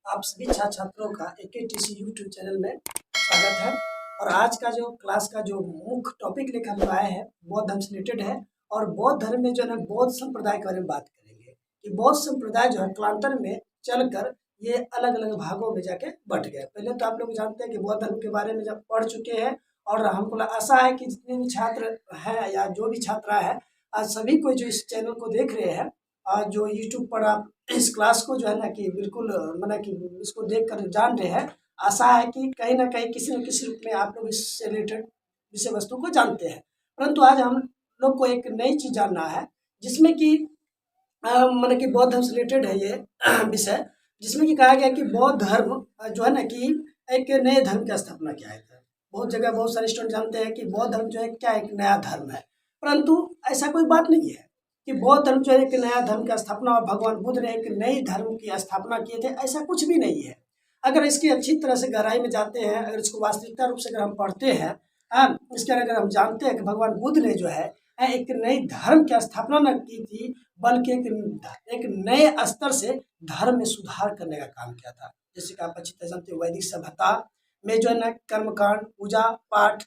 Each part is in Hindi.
आप सभी छात्र छात्रों का एकेटीसी यूट्यूब चैनल में स्वागत है। और आज का जो क्लास का जो मुख्य टॉपिक लेकर हम आए हैं बौद्ध धर्म से रिलेटेड है। और बौद्ध धर्म में जो है ना बौद्ध संप्रदाय के बारे में बात करेंगे कि बौद्ध संप्रदाय जो है कालांतर में चलकर ये अलग अलग भागों में जाके बट गए। पहले तो आप लोग जानते हैं कि बौद्ध धर्म के बारे में जब पढ़ चुके हैं और हमको आशा है कि जितने भी छात्र हैं या जो भी छात्रा है आज सभी को जो इस चैनल को देख रहे हैं और जो यूट्यूब पर आप इस क्लास को जो है ना कि बिल्कुल मतलब कि इसको देखकर जान रहे हैं। आशा है कि कहीं ना कहीं किसी न किसी रूप में आप लोग इससे रिलेटेड विषय वस्तु को जानते हैं। परंतु आज हम लोग को एक नई चीज़ जानना है जिसमें कि मतलब कि बौद्ध धर्म से रिलेटेड है ये विषय, जिसमें कि कहा गया कि बौद्ध धर्म जो है ना कि एक नए धर्म की स्थापना किया है। बहुत जगह बहुत सारे स्टूडेंट जानते हैं कि बौद्ध धर्म जो है क्या एक नया धर्म है, परंतु ऐसा कोई बात नहीं है कि बौद्ध धर्म जो है एक नया धर्म की स्थापना और भगवान बुद्ध ने एक नई धर्म की स्थापना किए थे, ऐसा कुछ भी नहीं है। अगर इसकी अच्छी तरह से गहराई में जाते हैं, अगर इसको वास्तविकता रूप से अगर हम पढ़ते हैं, इसके अगर हम जानते हैं कि भगवान बुद्ध ने जो है एक नई धर्म की स्थापना न की थी, बल्कि एक नए स्तर से धर्म में सुधार करने का काम किया था। जैसे कि आप अच्छी तरह जानते हैं वैदिक सभ्यता में जो है ना कर्मकांड पूजा पाठ,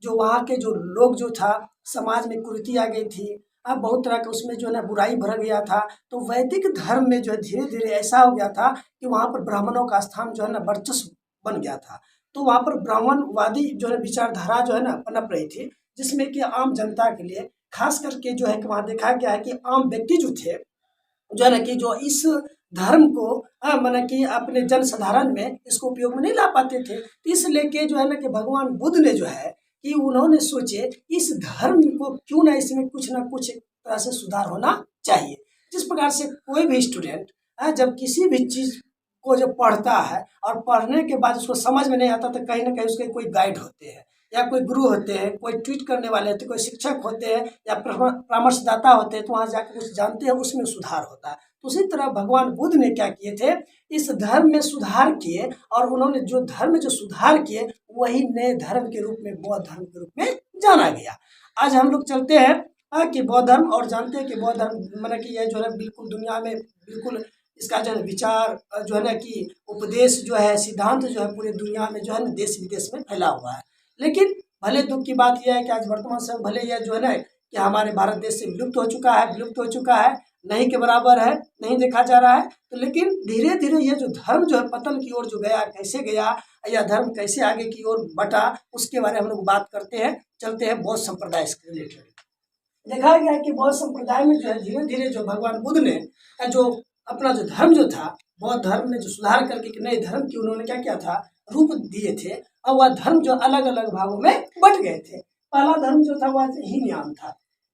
जो वहाँ के जो लोग जो था समाज में कुरीति आ गई थी, बहुत तरह का उसमें जो है ना बुराई भर गया था। तो वैदिक धर्म में जो है धीरे धीरे ऐसा हो गया था कि वहाँ पर ब्राह्मणों का स्थान जो है ना वर्चस्व बन गया था। तो वहाँ पर ब्राह्मणवादी जो है विचारधारा जो है ना पनप रही थी, जिसमें कि आम जनता के लिए खास करके जो है कि वहाँ देखा गया है कि आम व्यक्ति जो थे जो है ना कि जो इस धर्म को मतलब कि अपने जन साधारण में इसको उपयोग में नहीं ला पाते थे। तो इस लेके जो है ना कि भगवान बुद्ध ने जो है कि उन्होंने सोचे इस धर्म को क्यों ना इसमें कुछ ना कुछ तरह से सुधार होना चाहिए। जिस प्रकार से कोई भी स्टूडेंट जब किसी भी चीज़ को जब पढ़ता है और पढ़ने के बाद उसको समझ में नहीं आता तो कहीं ना कहीं उसके कोई गाइड होते हैं या कोई गुरु होते हैं, कोई ट्वीट करने वाले होते हैं, कोई शिक्षक होते हैं या परामर्शदाता होते हैं, तो वहाँ जाकर कुछ जानते हैं उसमें सुधार होता है। तो उसी तरह भगवान बुद्ध ने क्या किए थे, इस धर्म में सुधार किए और उन्होंने जो धर्म में जो सुधार किए वही नए धर्म के रूप में बौद्ध धर्म के रूप में जाना गया। आज हम लोग चलते हैं कि बौद्ध धर्म और जानते हैं कि बौद्ध धर्म मतलब कि यह जो है बिल्कुल दुनिया में बिल्कुल इसका जो है विचार जो है ना कि उपदेश जो है सिद्धांत जो है पूरे दुनिया में जो है ना देश विदेश में फैला हुआ है। लेकिन भले दुख की बात यह है कि आज वर्तमान समय भले यह जो है ना कि हमारे भारत देश से विलुप्त हो चुका है, नहीं के बराबर है, नहीं देखा जा रहा है। तो लेकिन धीरे धीरे ये जो धर्म जो है पतन की ओर जो गया, कैसे गया या धर्म कैसे आगे की ओर बढ़ा, उसके बारे में हम लोग बात करते हैं। चलते हैं बौद्ध संप्रदाय से रिलेटेड। देखा गया कि बौद्ध संप्रदाय में जो है धीरे धीरे जो भगवान बुद्ध ने जो अपना जो धर्म जो था बौद्ध धर्म में जो सुधार करके एक नए धर्म की उन्होंने क्या किया था, रूप दिए थे। और वह धर्म जो अलग अलग भागों में बट गए थे। पहला धर्म जो था वह हीनयान था,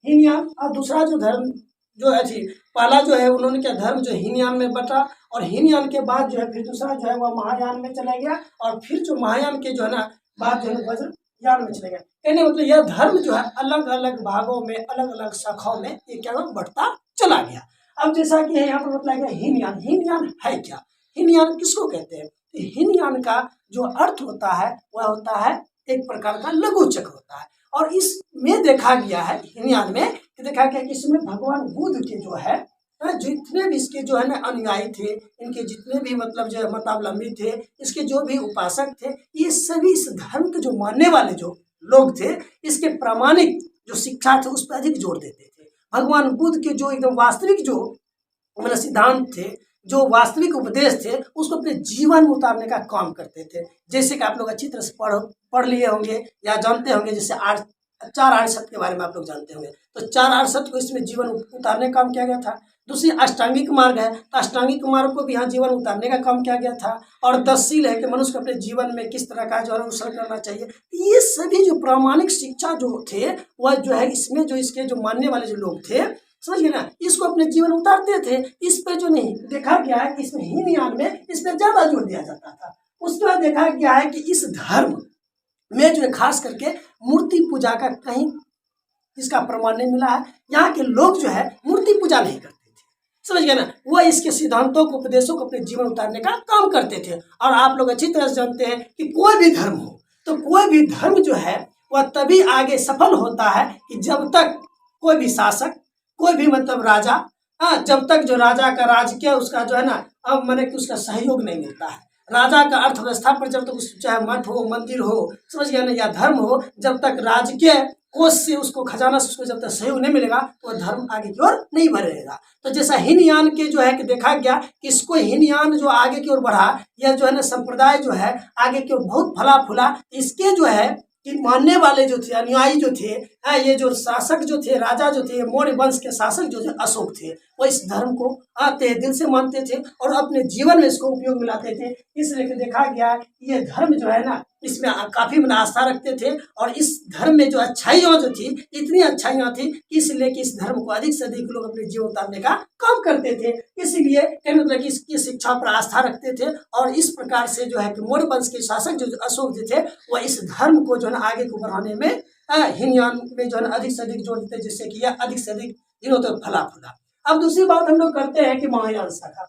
हीनयान। और दूसरा जो धर्म जो है थी पहला जो है उन्होंने क्या धर्म जो हीनयान में बटा, और हीनयान के बाद जो है फिर दूसरा जो है वह महायान में चला गया, और फिर जो महायान के जो है ना बाद जो है वज्रयान में चले गया। कहने मतलब यह धर्म जो है अलग अलग भागों में अलग अलग शाखाओं में ये क्या बढ़ता चला गया। अब जैसा कि यहाँ पर बताया गया हीनयान, हीनयान है क्या, हीनयान किसको कहते हैं? हीनयान का जो अर्थ होता है वह होता है एक प्रकार का लघु चक्र होता है। और इसमें देखा गया है हीनयान में कि देखा गया कि इसमें भगवान बुद्ध के जो है जितने भी इसके जो है ना अनुयायी थे, इनके जितने भी मतलब जो मतावलंबी थे, इसके जो भी उपासक थे, ये सभी इस धर्म के जो मानने वाले जो लोग थे इसके प्रामाणिक जो शिक्षा थे उस पर अधिक जोर देते थे। भगवान बुद्ध के जो एकदम वास्तविक जो मतलब सिद्धांत थे, जो वास्तविक उपदेश थे, उसको अपने जीवन में उतारने का काम करते थे। जैसे कि आप लोग अच्छी तरह से पढ़ लिए होंगे या जानते होंगे, जैसे चार आर्य सत्य के बारे में आप लोग जानते होंगे। तो चार आर्य सत्य को इसमें जीवन उतारने का काम किया गया था। दूसरी अष्टांगिक मार्ग है, तो अष्टांगिक मार्ग को भी यहाँ जीवन उतारने का काम किया गया था। और 10 शील है कि मनुष्य को अपने जीवन में किस तरह का जो है अनुसरण करना चाहिए। ये सभी जो प्रामाणिक शिक्षा जो थे वह जो है इसमें जो इसके जो मानने वाले जो लोग थे, समझ गए ना, इसको अपने जीवन उतारते थे। इस पे जो नहीं देखा गया है कि इसमें हीनयान में इस पर ज्यादा जोर दिया जाता था। उसके बाद देखा गया है कि इस धर्म में जो है खास करके मूर्ति पूजा का कहीं इसका प्रमाण नहीं मिला है। यहाँ के लोग जो है मूर्ति पूजा नहीं करते थे, समझ गए ना, वह इसके सिद्धांतों को उपदेशों को अपने जीवन उतारने का काम करते थे। और आप लोग अच्छी तरह से जानते हैं कि कोई भी धर्म हो तो कोई भी धर्म जो है वह तभी आगे सफल होता है कि जब तक कोई भी शासक, कोई भी मतलब राजा हाँ, जब तक जो राजा का राजकीय उसका जो है ना, अब मैंने कि उसका सहयोग नहीं मिलता है। राजा का अर्थव्यवस्था पर जब तक चाहे मठ हो, मंदिर हो, समझ गया ना, या धर्म हो, जब तक राजकीय कोष से उसको, खजाना से उसको जब तक सहयोग नहीं मिलेगा तो वह धर्म आगे की ओर नहीं बढ़ेगा। तो जैसा हीनयान के जो है कि देखा गया कि इसको हीनयान जो आगे की ओर बढ़ा, यह जो है ना संप्रदाय जो है आगे की ओर बहुत फला फूला। इसके जो है कि मानने वाले जो थे, अनुयायी जो थे, ये जो शासक जो थे, राजा जो थे, मौर्य वंश के शासक जो थे अशोक थे, वो इस धर्म को आते दिल से मानते थे और अपने जीवन में इसको उपयोग में लाते थे। इसलिए कि देखा गया ये धर्म जो है ना, इसमें काफी मन आस्था रखते थे और इस धर्म में जो अच्छाइयाँ जो थी, इतनी अच्छाइयाँ थी, इसलिए कि इस धर्म को अधिक से अधिक लोग अपने जीवन उतारने का काम करते थे। इसलिए मतलब कि इसकी शिक्षा पर आस्था रखते थे और इस प्रकार से जो है कि मौर्य वंश के शासक जो अशोक जी थे, वह इस धर्म को जो है आगे को बढ़ाने में हीनयान में जो है अधिक से अधिक जोड़ देते, जिससे कि यह अधिक से अधिक दिनों तक फला फूला। अब दूसरी बात हम लोग करते हैं कि महायान शाखा।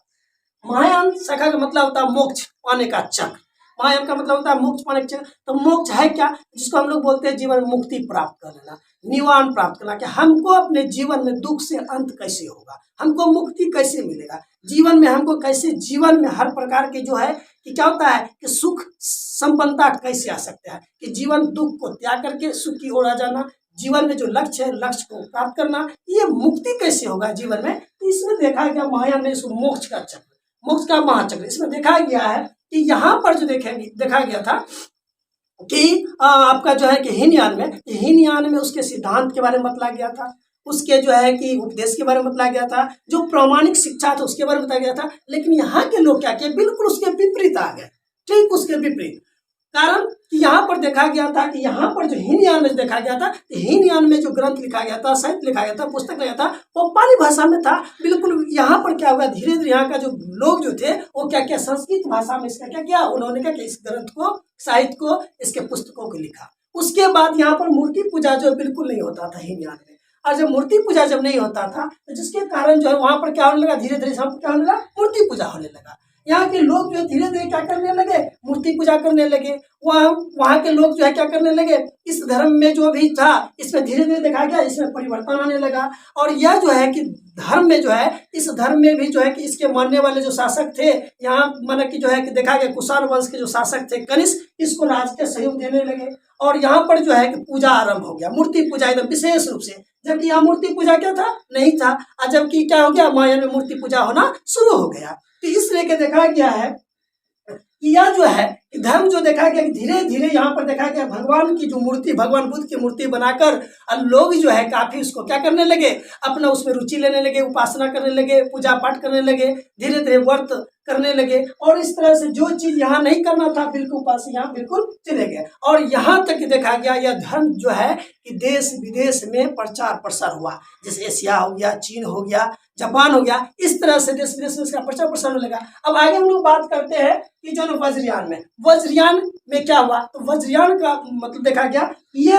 महायान शाखा का मतलब होता है मोक्ष पाने का चक्र। महायान का मतलब होता है मोक्ष पाने का चक्र। तो मोक्ष है क्या, जिसको हम लोग बोलते हैं जीवन में मुक्ति प्राप्त कर लेना, निवारण प्राप्त करना, कि हमको अपने जीवन में दुख से अंत कैसे होगा, हमको मुक्ति कैसे मिलेगा, जीवन में हमको कैसे, जीवन में हर प्रकार के जो है कि क्या होता है कि सुख संपन्नता कैसे आ सकता है, कि जीवन दुख को त्याग करके सुख की ओर आ जाना, जीवन में जो लक्ष्य है लक्ष्य को प्राप्त करना, ये मुक्ति कैसे होगा जीवन में। तो इसमें देखा गया महायान में इसको मोक्ष का चक्र, मोक्ष का महाचक्र इसमें देखा गया है कि यहाँ पर जो देखा गया था कि आपका जो है कि हीनयान में उसके सिद्धांत के बारे में बतलाया गया था, उसके जो है कि उपदेश के बारे में बतलाया गया था, जो प्रामाणिक शिक्षा था उसके बारे में बताया गया था। लेकिन यहाँ के लोग क्या किए, बिल्कुल उसके विपरीत आ गए, ठीक उसके विपरीत। कारण कि यहाँ पर देखा गया था कि यहाँ पर जो हीनयान में देखा गया था, हीनयान में जो ग्रंथ लिखा गया था, साहित्य लिखा गया था, पुस्तक लिखा गया था, वो पाली भाषा में था बिल्कुल। यहाँ पर क्या हुआ, धीरे धीरे यहाँ का जो लोग जो थे वो क्या किया, संस्कृत भाषा में इसका क्या किया, उन्होंने क्या किया, इस ग्रंथ को, साहित्य को, इसके पुस्तकों को लिखा। उसके बाद यहाँ पर मूर्ति पूजा जो बिल्कुल नहीं होता था हीनयान में, और जब मूर्ति पूजा जब नहीं होता था तो जिसके कारण जो है वहाँ पर क्या होने लगा, धीरे धीरे क्या होने लगा, मूर्ति पूजा होने लगा। यहाँ के लोग जो है धीरे धीरे क्या करने लगे, मूर्ति पूजा करने लगे। वहाँ के लोग जो है क्या करने लगे, इस धर्म में जो भी था इसमें धीरे धीरे देखा गया, इसमें परिवर्तन आने लगा। और यह जो है कि धर्म में जो है, इस धर्म में भी जो है कि इसके मानने वाले जो शासक थे, यहाँ माना कि जो है कि देखा गया कुषाण वंश के जो शासक थे कनिष्क, इसको राजकीय सहयोग देने लगे और यहाँ पर जो है कि पूजा आरंभ हो गया, मूर्ति पूजा एकदम विशेष रूप से। जबकि यहाँ मूर्ति पूजा क्या था, नहीं था, और जबकि क्या हो गया, महायान में मूर्ति पूजा होना शुरू हो गया। तो इसलिए के देखा गया है कि यह जो है धर्म जो देखा गया कि धीरे धीरे यहाँ पर देखा गया भगवान की जो मूर्ति, भगवान बुद्ध की मूर्ति बनाकर लोग जो है काफी उसको क्या करने लगे, अपना उसमें रुचि लेने लगे, उपासना करने लगे, पूजा पाठ करने लगे, धीरे धीरे व्रत करने लगे। और इस तरह से जो चीज यहाँ नहीं करना था बिल्कुल उपास यहाँ बिल्कुल चले गए। और यहाँ तक देखा गया यह धर्म जो है कि देश विदेश में प्रचार प्रसार हुआ, जैसे एशिया हो गया, चीन हो गया, जापान हो गया, इस तरह से देश विदेश में इसका प्रचार प्रसार होने लगा। अब आगे हम लोग बात करते हैं कि जो वज्रयान में क्या हुआ, तो वज्रयान का मतलब देखा गया ये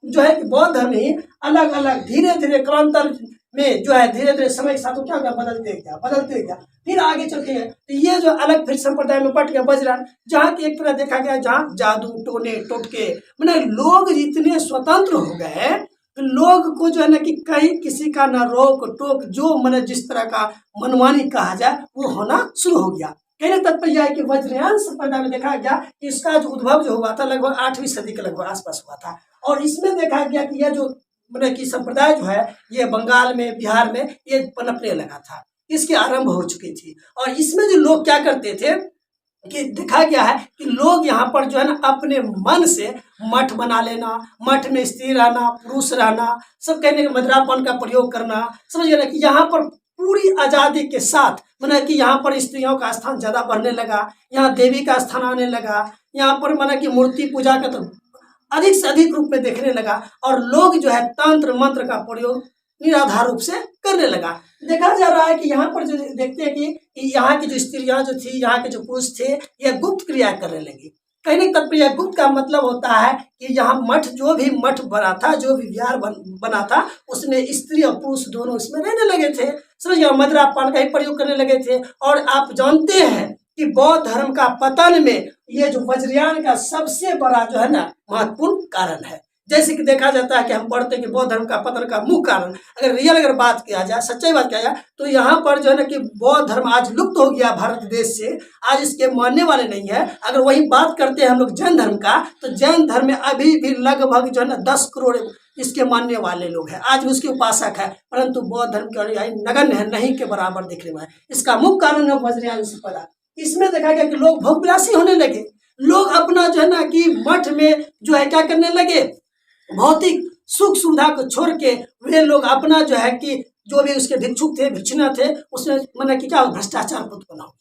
जो है कि बौद्ध धर्म ही अलग अलग धीरे धीरे कालांतर में जो है धीरे धीरे समय के साथ क्या गया, बदलते गया। फिर आगे चल के तो ये जो अलग फिर संप्रदाय में बट गया वज्रयान, जहाँ की एक तरह देखा गया जहाँ जादू टोने टोटके मैंने लोग इतने स्वतंत्र हो गए, तो लोग को जो है ना कि कहीं किसी का ना रोक टोक, जो मैंने जिस तरह का मनमानी कहा जाए वो होना शुरू हो गया। कहने तात्पर्य है कि वज्रयान संप्रदाय में देखा गया कि इसका जो उद्भव जो हुआ था लगभग 8वीं सदी के लगभग आसपास हुआ था। और इसमें देखा गया कि यह जो मतलब कि संप्रदाय जो है ये बंगाल में, बिहार में ये पनपने लगा था, इसकी आरंभ हो चुकी थी। और इसमें जो लोग क्या करते थे कि देखा गया है कि लोग यहाँ पर जो है ना अपने मन से मठ बना लेना, मठ में स्त्री रहना, पुरुष रहना, सब कहने के मदिरापान का प्रयोग करना, समझ गए ना कि यहाँ पर पूरी आज़ादी के साथ माना कि यहाँ पर स्त्रियों का स्थान ज़्यादा बढ़ने लगा, यहाँ देवी का स्थान आने लगा, यहाँ पर माना कि मूर्ति पूजा का तो अधिक से अधिक रूप में देखने लगा। और लोग जो है तंत्र मंत्र का प्रयोग निराधार रूप से करने लगा। देखा जा रहा है कि यहाँ पर जो देखते हैं कि यहाँ की जो स्त्रियाँ जो थी, यहाँ के जो पुरुष थे, यह गुप्त क्रिया करने लगी। कहने तत्पर्य गुप्त का मतलब होता है कि यहाँ मठ जो भी मठ बना था, जो भी विहार बना था, उसमें स्त्री और पुरुष दोनों इसमें रहने लगे थे, समझिए मदिरापान का ही प्रयोग करने लगे थे। और आप जानते हैं कि बौद्ध धर्म का पतन में ये जो वज्रयान का सबसे बड़ा जो है ना महत्वपूर्ण कारण है। जैसे कि देखा जाता है कि हम पढ़ते हैं कि बौद्ध धर्म का पतन का मुख्य कारण, अगर बात किया जाए, सच्चाई बात किया जाए, तो यहाँ पर जो है ना कि बौद्ध धर्म आज लुप्त हो गया भारत देश से, आज इसके मानने वाले नहीं है। अगर वही बात करते हैं हम लोग जैन धर्म का, तो जैन धर्म में अभी भी लगभग जो है ना 10 करोड़ इसके मानने वाले लोग हैं, आज भी उसके उपासक है, परंतु बौद्ध धर्म के अनुयायी नगण्य है, नहीं के बराबर दिखने में है। इसका मुख्य कारण है वज्रयान से पड़ा। इसमें देखा गया कि लोग भोगविलासी होने लगे, लोग अपना जो है ना कि मठ में जो है क्या करने लगे, भौतिक सुख सुविधा को छोड़ के वे लोग अपना जो है कि जो भी उसके भिक्षुक थे, भिक्षुणा थे, उसमें मना कि क्या भ्रष्टाचार उत्पन्न हो गया।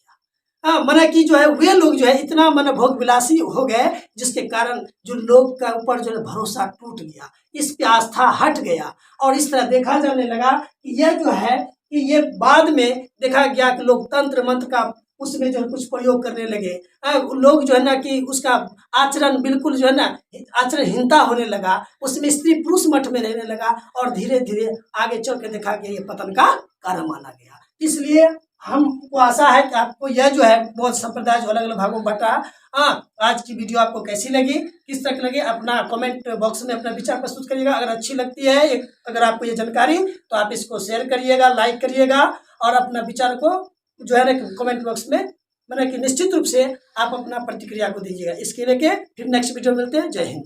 हाँ, मना कि जो है वे लोग जो है इतना मन भोग विलासी हो गए, जिसके कारण जो लोग का ऊपर जो है भरोसा टूट गया, इस पे आस्था हट गया। और इस तरह देखा जाने लगा कि यह जो है कि ये बाद में देखा गया कि लोग तंत्र मंत्र का उसमें जो है कुछ प्रयोग करने लगे। लोग जो है ना कि उसका आचरण बिल्कुल जो है ना आचरणहीनता होने लगा, उसमें स्त्री पुरुष मठ में रहने लगा, और धीरे धीरे आगे चल के देखा गया ये पतन का कारण माना गया। इसलिए हमको आशा है कि आपको यह जो है बौद्ध संप्रदाय जो अलग अलग भागों में बटा, आज की वीडियो आपको कैसी लगी, किस तरह लगी, अपना कमेंट बॉक्स में अपना विचार प्रस्तुत करिएगा। अगर अच्छी लगती है, अगर आपको ये जानकारी, तो आप इसको शेयर करिएगा, लाइक करिएगा, और अपना विचार को जो है ना कमेंट बॉक्स में मैंने कि निश्चित रूप से आप अपना प्रतिक्रिया को दीजिएगा। इसके लेके फिर नेक्स्ट वीडियो मिलते हैं। जय हिंद।